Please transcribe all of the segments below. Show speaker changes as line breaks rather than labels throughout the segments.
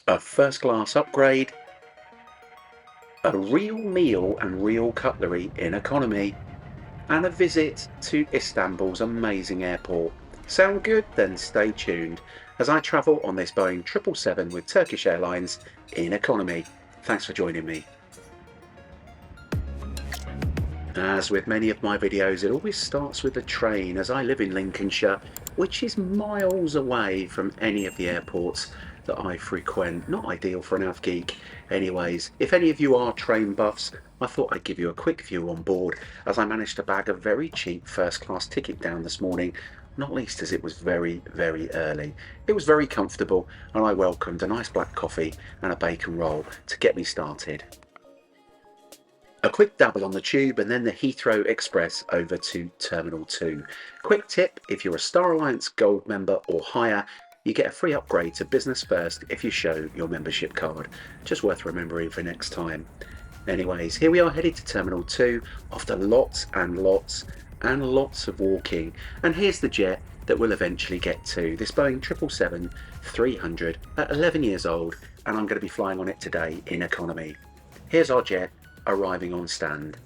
A first class upgrade, a real meal and real cutlery in economy, and a visit to Istanbul's amazing airport. Sound good? Then stay tuned as I travel on this Boeing 777 with Turkish Airlines in economy. Thanks for joining me. As with many of my videos, it always starts with the train, as I live in Lincolnshire, which is miles away from any of the airports that I frequent. Not ideal for an av geek. Anyways, if any of you are train buffs, I thought I'd give you a quick view on board, as I managed to bag a very cheap first class ticket down this morning, not least as it was very, very early. It was very comfortable, and I welcomed a nice black coffee and a bacon roll to get me started. A quick dabble on the tube and then the Heathrow Express over to Terminal 2. Quick tip, if you're a Star Alliance Gold member or higher, you get a free upgrade to Business First if you show your membership card. Just worth remembering for next time. Anyways, here we are headed to Terminal 2 after lots and lots and lots of walking. And here's the jet that we'll eventually get to. This Boeing 777-300 at 11 years old, and I'm going to be flying on it today in economy. Here's our jet arriving on stand.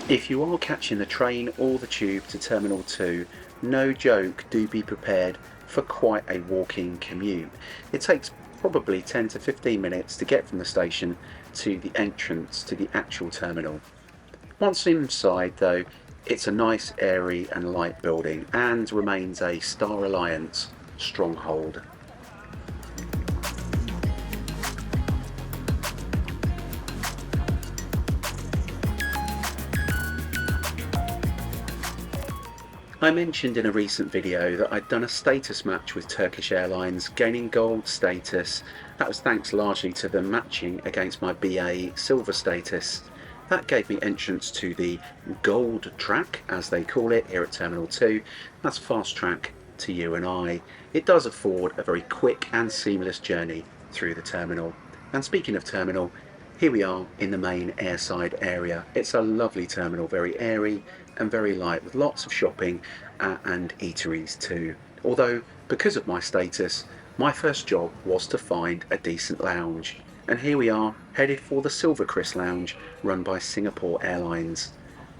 If you are catching the train or the tube to Terminal 2, no joke, do be prepared for quite a walking commute. It takes probably 10 to 15 minutes to get from the station to the entrance to the actual terminal. Once inside though, it's a nice, airy and light building and remains a Star Alliance stronghold. I mentioned in a recent video that I'd done a status match with Turkish Airlines, gaining gold status. That was thanks largely to them matching against my BA silver status. That gave me entrance to the gold track, as they call it here at Terminal 2. That's fast track to you and I. It does afford a very quick and seamless journey through the terminal. And speaking of terminal, here we are in the main airside area. It's a lovely terminal, very airy and very light, with lots of shopping and eateries too. Although, because of my status, my first job was to find a decent lounge. And here we are, headed for the Silverkris lounge, run by Singapore Airlines.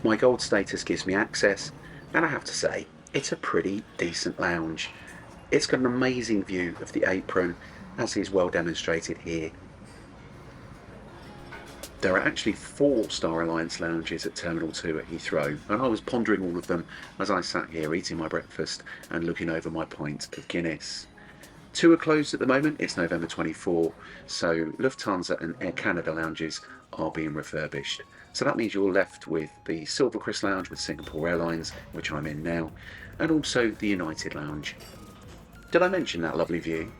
My gold status gives me access, and I have to say, it's a pretty decent lounge. It's got an amazing view of the apron, as is well demonstrated here. There are actually 4 Star Alliance lounges at Terminal 2 at Heathrow, and I was pondering all of them as I sat here eating my breakfast and looking over my pint of Guinness. 2 are closed at the moment. It's November 24, so Lufthansa and Air Canada lounges are being refurbished. So that means you're left with the Silverkris lounge with Singapore Airlines, which I'm in now, and also the United lounge. Did I mention that lovely view?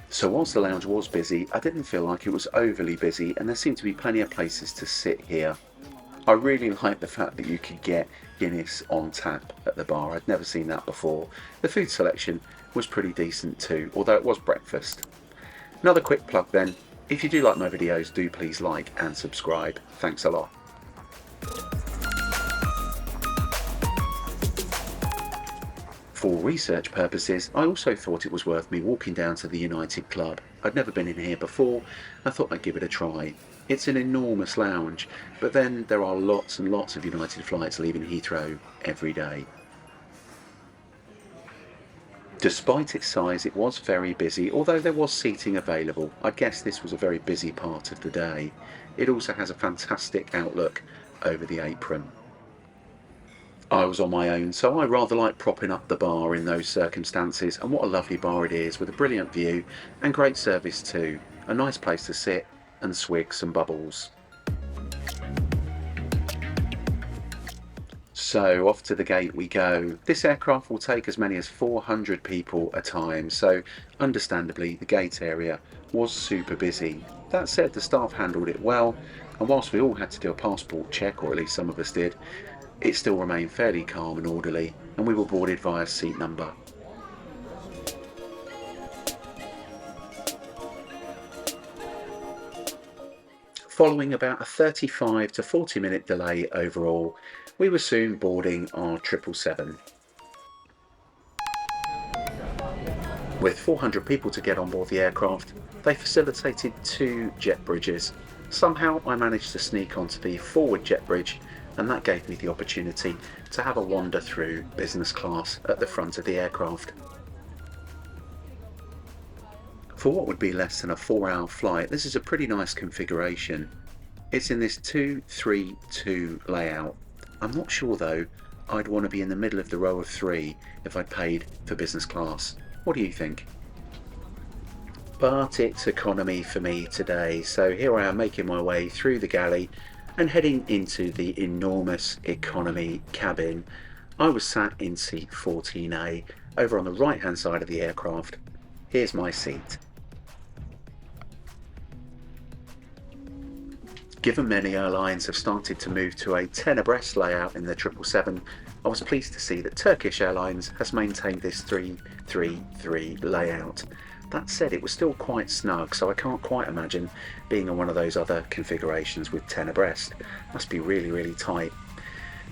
So whilst the lounge was busy, I didn't feel like it was overly busy, and there seemed to be plenty of places to sit here. I really liked the fact that you could get Guinness on tap at the bar. I'd never seen that before. The food selection was pretty decent too, although it was breakfast. Another quick plug then, if you do like my videos, do please like and subscribe. Thanks a lot. For research purposes, I also thought it was worth me walking down to the United Club. I'd never been in here before. I thought I'd give it a try. It's an enormous lounge, but then there are lots and lots of United flights leaving Heathrow every day. Despite its size, it was very busy, although there was seating available. I guess this was a very busy part of the day. It also has a fantastic outlook over the apron. I was on my own, so I rather like propping up the bar in those circumstances, and what a lovely bar it is, with a brilliant view and great service too. A nice place to sit and swig some bubbles. So off to the gate we go. This aircraft will take as many as 400 people a time, so understandably the gate area was super busy. That said, the staff handled it well, and whilst we all had to do a passport check, or at least some of us did, it still remained fairly calm and orderly, and we were boarded via seat number. Following about a 35 to 40 minute delay overall, we were soon boarding our 777. With 400 people to get on board the aircraft, they facilitated 2 jet bridges. Somehow I managed to sneak onto the forward jet bridge, and that gave me the opportunity to have a wander through business class at the front of the aircraft. For what would be less than a 4-hour flight, this is a pretty nice configuration. It's in this 2-3-2 layout. I'm not sure though I'd want to be in the middle of the row of 3 if I paid for business class. What do you think? But it's economy for me today, so here I am making my way through the galley and heading into the enormous economy cabin. I was sat in seat 14A over on the right hand side of the aircraft. Here's my seat. Given many airlines have started to move to a 10 abreast layout in the 777, I was pleased to see that Turkish Airlines has maintained this 3-3-3 layout. That said, it was still quite snug, so I can't quite imagine being on one of those other configurations with 10 abreast. Must be really, really tight.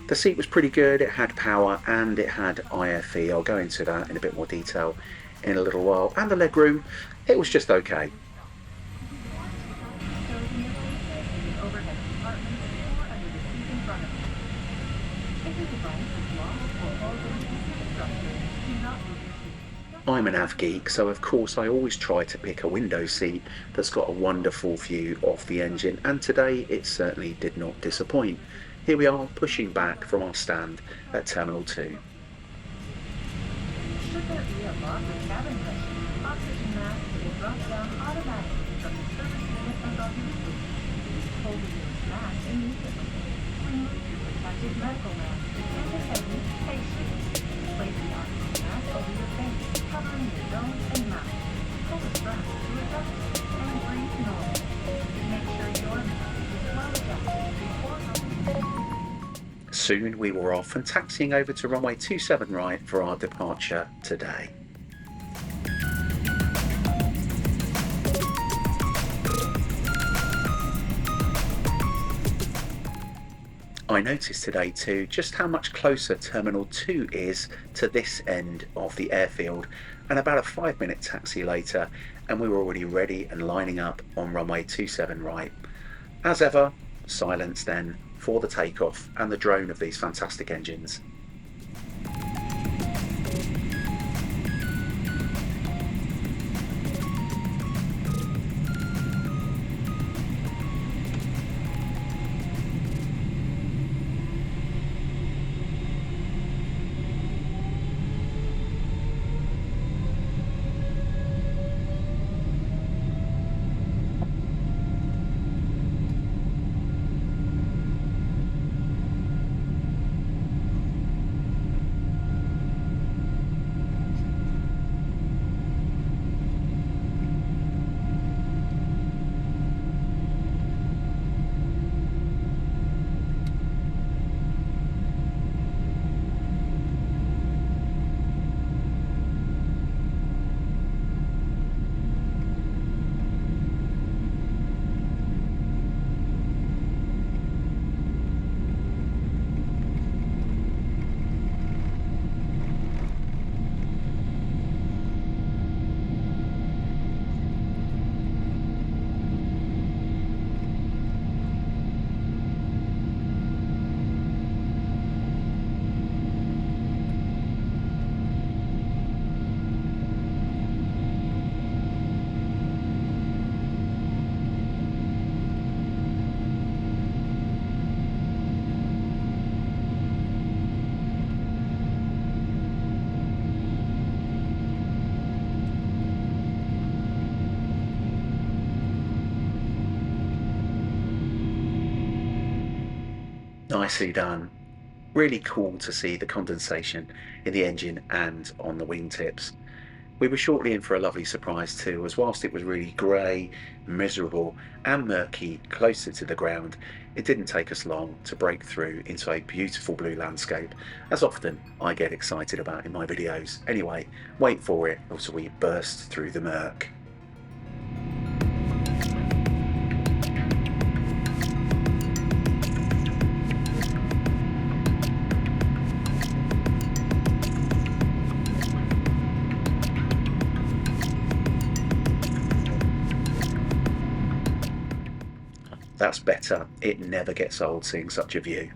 The seat was pretty good, it had power and it had IFE. I'll go into that in a bit more detail in a little while. And the legroom, it was just okay. I'm an av geek, so of course I always try to pick a window seat that's got a wonderful view of the engine, and today it certainly did not disappoint. Here we are pushing back from our stand at Terminal 2. Should there be a loss of cabin pressure, oxygen mask will drop down automatically from the service unit and on the roof. Hold your mask immediately. Remove your protective medical mask and the heavy face shield. Place the oxygen mask over your face, covering your nose and mouth. Pull the strap to adjust it and breathe normally. Make sure your mask is well adjusted before going. Soon we were off and taxiing over to runway 27 right for our departure today. I noticed today too just how much closer Terminal 2 is to this end of the airfield, and about a 5-minute taxi later and we were already ready and lining up on runway 27 right. As ever, silence then for the takeoff and the drone of these fantastic engines. Nicely done. Really cool to see the condensation in the engine and on the wingtips. We were shortly in for a lovely surprise too, as whilst it was really grey, miserable and murky closer to the ground, it didn't take us long to break through into a beautiful blue landscape, as often I get excited about in my videos. Anyway, wait for it as we burst through the murk. That's better. It never gets old seeing such a view.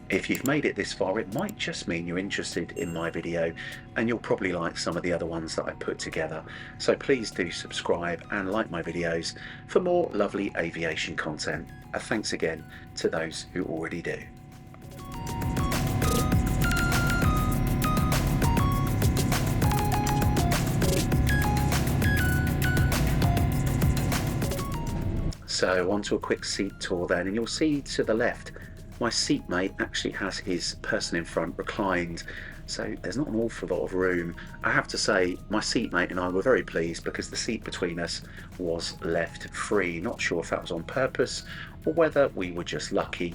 If you've made it this far, it might just mean you're interested in my video, and you'll probably like some of the other ones that I put together. So please do subscribe and like my videos for more lovely aviation content. Thanks again to those who already do. So on to a quick seat tour then, and you'll see to the left my seatmate actually has his person in front reclined, so there's not an awful lot of room. I have to say my seatmate and I were very pleased because the seat between us was left free. Not sure if that was on purpose or whether we were just lucky.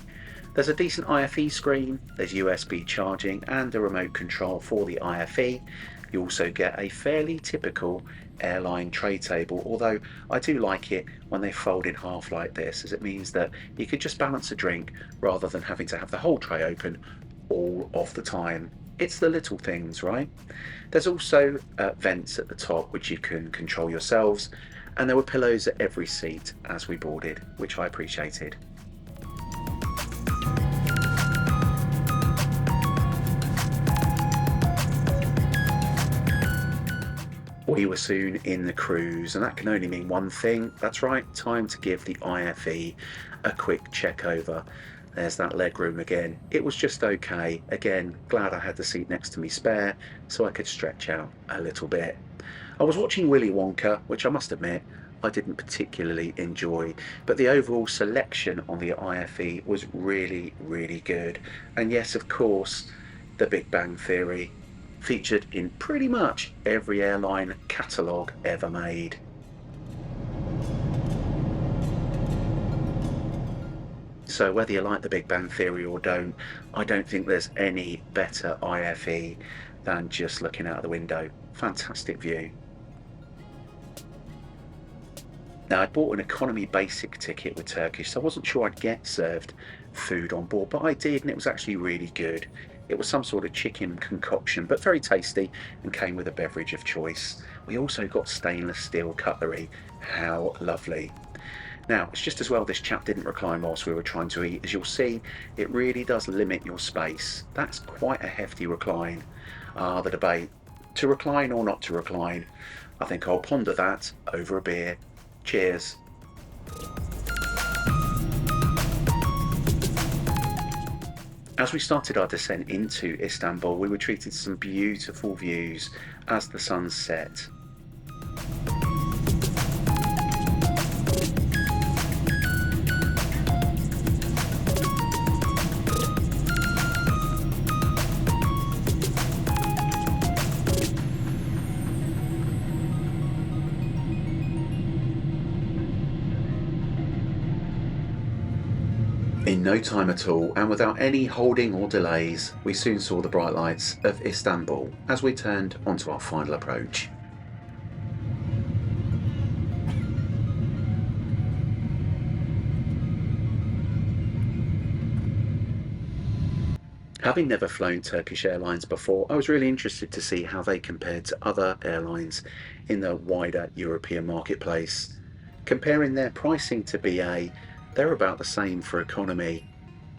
There's a decent IFE screen, there's USB charging and a remote control for the IFE. You also get a fairly typical airline tray table, although I do like it when they fold in half like this, as it means that you could just balance a drink rather than having to have the whole tray open all of the time. It's the little things, right? There's also vents at the top which you can control yourselves, and there were pillows at every seat as we boarded, which I appreciated. We were soon in the cruise, and that can only mean one thing. That's right, time to give the IFE a quick check over. There's that leg room again. It was just okay. Again, glad I had the seat next to me spare so I could stretch out a little bit. I was watching Willy Wonka, which I must admit I didn't particularly enjoy, but the overall selection on the IFE was really, really good. And yes, of course, The Big Bang Theory, featured in pretty much every airline catalogue ever made. So whether you like The Big Bang Theory or don't, I don't think there's any better IFE than just looking out the window. Fantastic view. Now, I bought an economy basic ticket with Turkish, so I wasn't sure I'd get served food on board, but I did, and it was actually really good. It was some sort of chicken concoction, but very tasty, and came with a beverage of choice. We also got stainless steel cutlery. How lovely. Now, it's just as well this chap didn't recline whilst we were trying to eat. As you'll see, it really does limit your space. That's quite a hefty recline. The debate, to recline or not to recline. I think I'll ponder that over a beer. Cheers. As we started our descent into Istanbul, we were treated to some beautiful views as the sun set. In no time at all, and without any holding or delays, we soon saw the bright lights of Istanbul as we turned onto our final approach. Having never flown Turkish Airlines before, I was really interested to see how they compared to other airlines in the wider European marketplace. Comparing their pricing to BA, they're about the same for economy.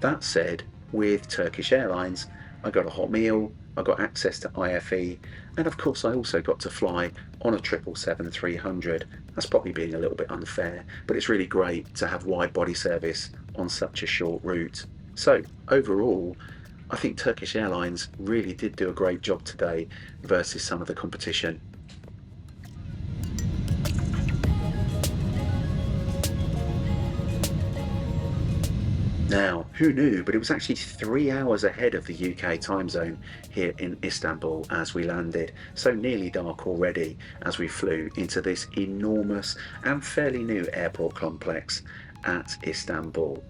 That said, with Turkish Airlines, I got a hot meal, I got access to IFE, and of course I also got to fly on a 777-300. That's probably being a little bit unfair, but it's really great to have wide body service on such a short route. So overall, I think Turkish Airlines really did do a great job today versus some of the competition. Now, who knew, but it was actually 3 hours ahead of the UK time zone here in Istanbul as we landed, so nearly dark already as we flew into this enormous and fairly new airport complex at Istanbul.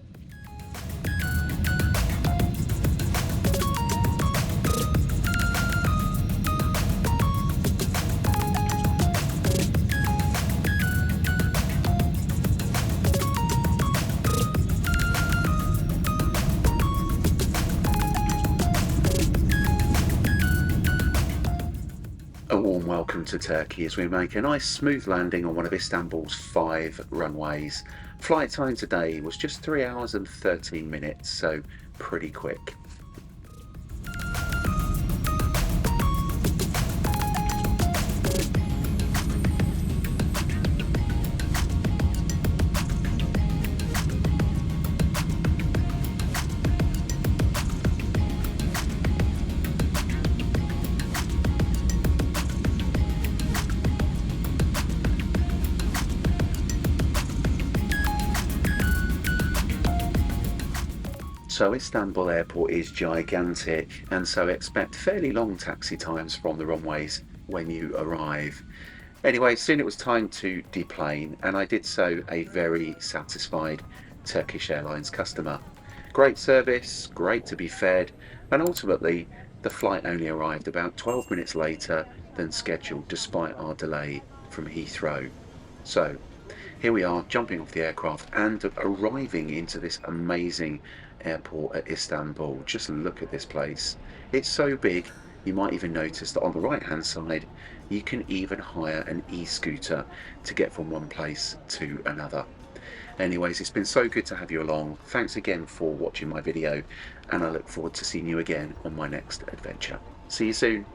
A warm welcome to Turkey as we make a nice smooth landing on one of Istanbul's 5 runways. Flight time today was just 3 hours and 13 minutes, so pretty quick. So Istanbul airport is gigantic, and so expect fairly long taxi times from the runways when you arrive. Anyway, soon it was time to deplane, and I did so a very satisfied Turkish Airlines customer. Great service, great to be fed, and ultimately the flight only arrived about 12 minutes later than scheduled despite our delay from Heathrow. So here we are, jumping off the aircraft and arriving into this amazing airport at Istanbul. Just look at this place. It's so big, you might even notice that on the right hand side you can even hire an e-scooter to get from one place to another. Anyways, it's been so good to have you along. Thanks again for watching my video, and I look forward to seeing you again on my next adventure. See you soon.